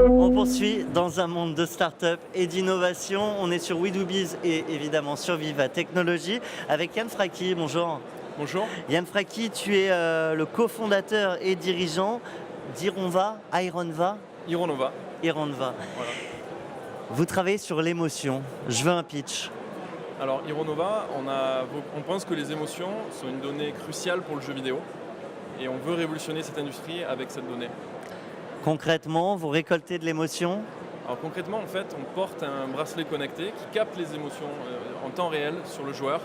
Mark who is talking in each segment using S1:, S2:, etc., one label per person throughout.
S1: On poursuit dans un monde de start-up et d'innovation. On est sur WeDoBiz et évidemment sur Viva Technologies avec Yann Frackie. Bonjour.
S2: Bonjour.
S1: Yann Frackie, tu es le cofondateur et dirigeant d'Ironva.
S2: Ironova.
S1: Ironva.
S2: Voilà.
S1: Vous travaillez sur l'émotion. Je veux un pitch.
S2: Alors Ironova, on pense que les émotions sont une donnée cruciale pour le jeu vidéo et on veut révolutionner cette industrie avec cette donnée.
S1: Concrètement, vous récoltez de l'émotion?
S2: Alors concrètement, en fait, on porte un bracelet connecté qui capte les émotions en temps réel sur le joueur.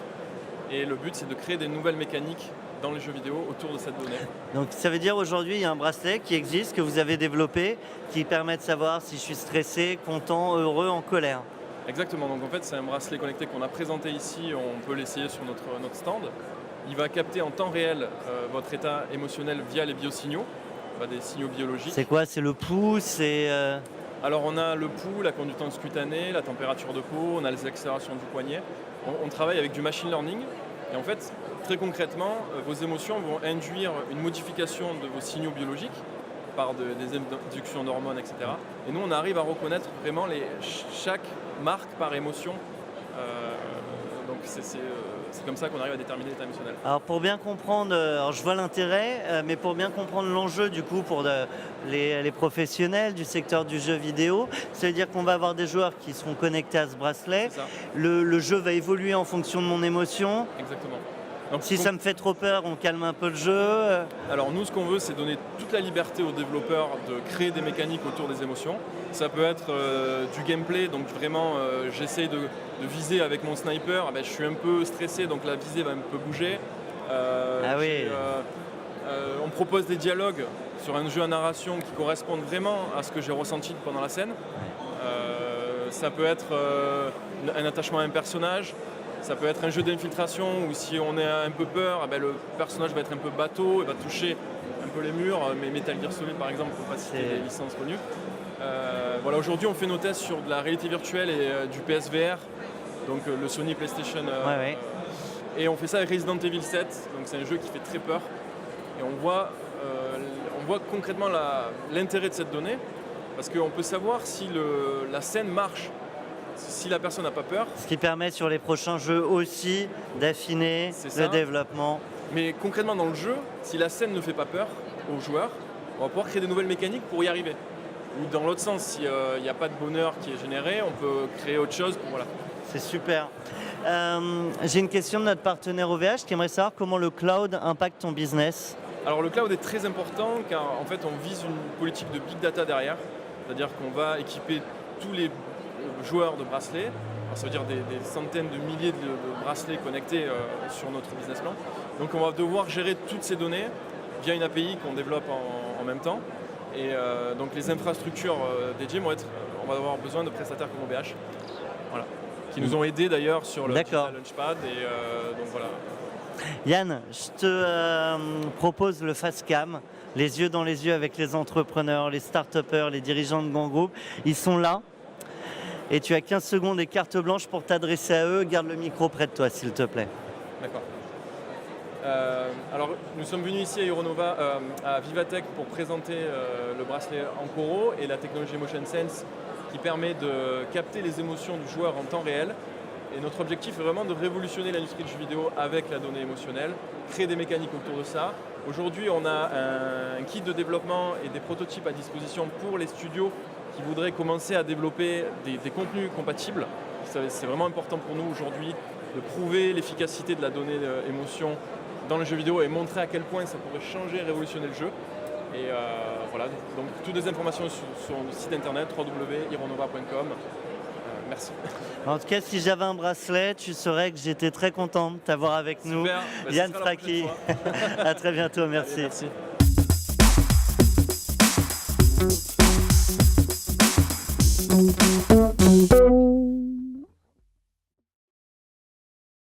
S2: Et le but, c'est de créer des nouvelles mécaniques dans les jeux vidéo autour de cette donnée.
S1: Donc ça veut dire aujourd'hui, il y a un bracelet qui existe, que vous avez développé, qui permet de savoir si je suis stressé, content, heureux, en colère.
S2: Exactement. Donc en fait, c'est un bracelet connecté qu'on a présenté ici. On peut l'essayer sur notre stand. Il va capter en temps réel votre état émotionnel via les biosignaux. Des signaux biologiques.
S1: C'est quoi? C'est le pouls?
S2: Alors on a le pouls, la conductance cutanée, la température de peau, on a les accélérations du poignet. On travaille avec du machine learning et en fait, très concrètement, vos émotions vont induire une modification de vos signaux biologiques par des inductions d'hormones, etc. Et nous, on arrive à reconnaître vraiment chaque marque par émotion. Donc c'est comme ça qu'on arrive à déterminer l'état émotionnel.
S1: Alors pour bien comprendre, je vois l'intérêt, mais pour bien comprendre l'enjeu du coup pour les professionnels du secteur du jeu vidéo, ça veut dire qu'on va avoir des joueurs qui seront connectés à ce bracelet. Le jeu va évoluer en fonction de mon émotion.
S2: Exactement.
S1: Donc, si ça me fait trop peur, on calme un peu le jeu.
S2: Alors nous, ce qu'on veut, c'est donner toute la liberté aux développeurs de créer des mécaniques autour des émotions. Ça peut être du gameplay, donc vraiment j'essaie de viser avec mon sniper, je suis un peu stressé, donc la visée va un peu bouger. On propose des dialogues sur un jeu à narration qui correspondent vraiment à ce que j'ai ressenti pendant la scène. Ça peut être un attachement à un personnage. Ça peut être un jeu d'infiltration où si on a un peu peur, le personnage va être un peu bateau, il va toucher un peu les murs, mais Metal Gear Solid par exemple, pour ne pas citer des licences connues. Aujourd'hui on fait nos tests sur de la réalité virtuelle et du PSVR, donc le Sony PlayStation. Et on fait ça avec Resident Evil 7, donc c'est un jeu qui fait très peur. Et on voit concrètement l'intérêt de cette donnée, parce qu'on peut savoir si la scène marche. Si la personne n'a pas peur.
S1: Ce qui permet sur les prochains jeux aussi d'affiner le développement.
S2: Mais concrètement dans le jeu, si la scène ne fait pas peur aux joueurs, on va pouvoir créer de nouvelles mécaniques pour y arriver. Ou dans l'autre sens, s'il n'y a pas de bonheur qui est généré, on peut créer autre chose. Voilà.
S1: C'est super. J'ai une question de notre partenaire OVH qui aimerait savoir comment le cloud impacte ton business.
S2: Alors le cloud est très important car en fait on vise une politique de big data derrière. C'est-à-dire qu'on va équiper tous les joueurs de bracelets, alors ça veut dire des centaines de milliers de bracelets connectés sur notre business plan. Donc on va devoir gérer toutes ces données via une API qu'on développe en même temps. Et donc les infrastructures dédiées on va avoir besoin de prestataires comme OVH, voilà, qui nous ont aidés d'ailleurs sur le Launchpad. Et donc voilà.
S1: Yann, je te propose le Fastcam, les yeux dans les yeux avec les entrepreneurs, les start-upers, les dirigeants de grands groupes. Ils sont là. Et tu as 15 secondes et carte blanche pour t'adresser à eux. Garde le micro près de toi, s'il te plaît.
S2: D'accord. Alors, nous sommes venus ici à Ironova, à Vivatech, pour présenter le bracelet Ankoro et la technologie Motion Sense qui permet de capter les émotions du joueur en temps réel. Et notre objectif est vraiment de révolutionner l'industrie du jeu vidéo avec la donnée émotionnelle, créer des mécaniques autour de ça. Aujourd'hui, on a un kit de développement et des prototypes à disposition pour les studios qui voudraient commencer à développer des contenus compatibles. C'est vraiment important pour nous aujourd'hui de prouver l'efficacité de la donnée émotion dans le jeu vidéo et montrer à quel point ça pourrait changer et révolutionner le jeu. Et voilà, donc toutes les informations sur le site internet www.ironova.com. Merci.
S1: En tout cas, si j'avais un bracelet, tu saurais que j'étais très content de t'avoir avec nous. Yann Frackie. À très bientôt, merci.
S2: Allez, merci.